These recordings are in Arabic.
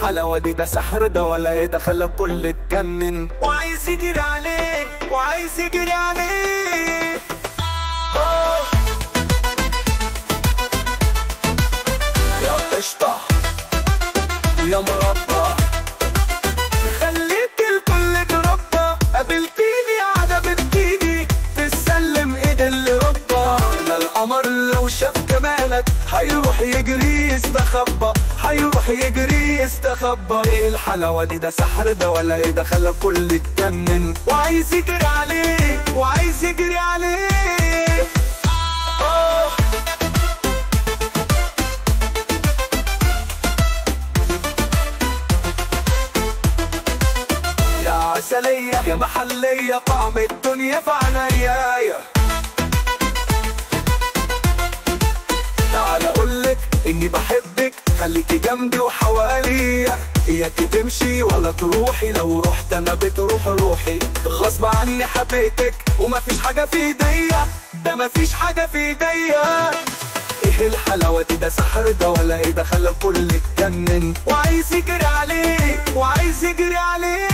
الحلاوة دي ده سحر ده ولا ايه؟ ده خلى الكل اتجنن وعايز يجري عليه وعايز يجري عليه. يا قشطة يا مربى خليت الكل تربى، قابلتيني عجبتيني تسلم ايد اللي ربى. ده القمر لو شاف جمالك هيروح يجري يستخبى، هيروح يجري يستخبى. ايه الحلاوة دي ده سحر ده ولا ايه؟ ده خلى الكل اتجنن وعايز يجري عليه وعايز يجري عليه. يا عسلية يا محلية طعم الدنيا في عنايا. تعال اقولك اني بحبك خليكي جنبي وحواليا، اياكي تمشي ولا تروحي، لو رحت انا بتروح روحي. غصب عني حبيتك ومفيش حاجة في ايديا، ده مفيش حاجة في ايديا. ايه الحلاوة دي ده سحر ده ولا ايه؟ ده خلى الكل اتجنن وعايز يجري عليه وعايز يجري عليه.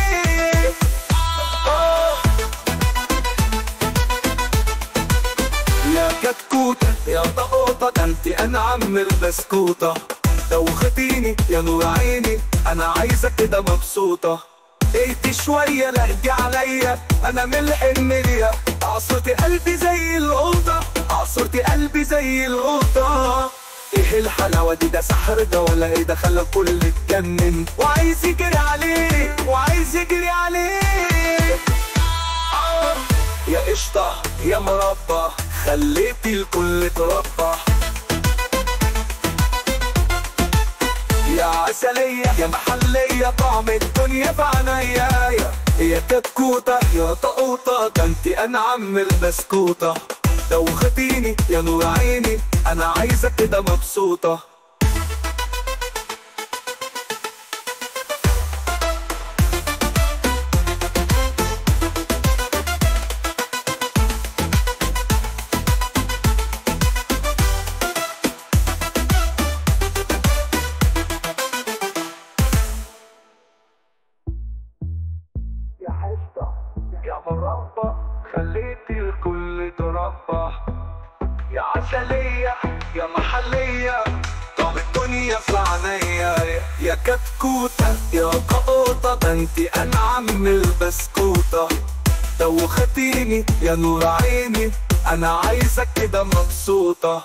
يا كتكوتة يا طقوطة ده انت انعم البسكوتة، دوختيني يا نور عيني انا عايزك كده مبسوطة. اهدي شوية لهدي عليا انا ملح المليا، عصرتي قلبي زي القوطة عصرتي قلبي زي القوطة. ايه الحلاوة دي ده سحر ده ولا ايه؟ ده خلى الكل اتجنن وعايز يجري عليه وعايز يجري عليه. يا قشطة يا مربى خليتي الكل تربى. يا عسلية يا محلية طعم الدنيا في عنايا. يا كتكوتة يا طقوطة ده انت انعم البسكوتة، دوختيني يا نور عيني انا عايزك كده مبسوطة. يا حشطة يا مربى خليتي الكل تربى. يا عسلية يا محلية طعم الدنيا في عينيا. يا كتكوتة يا قطوطة ده انت انعم البسكوتة، دوختيني يا نور عيني انا عايزك كده مبسوطة.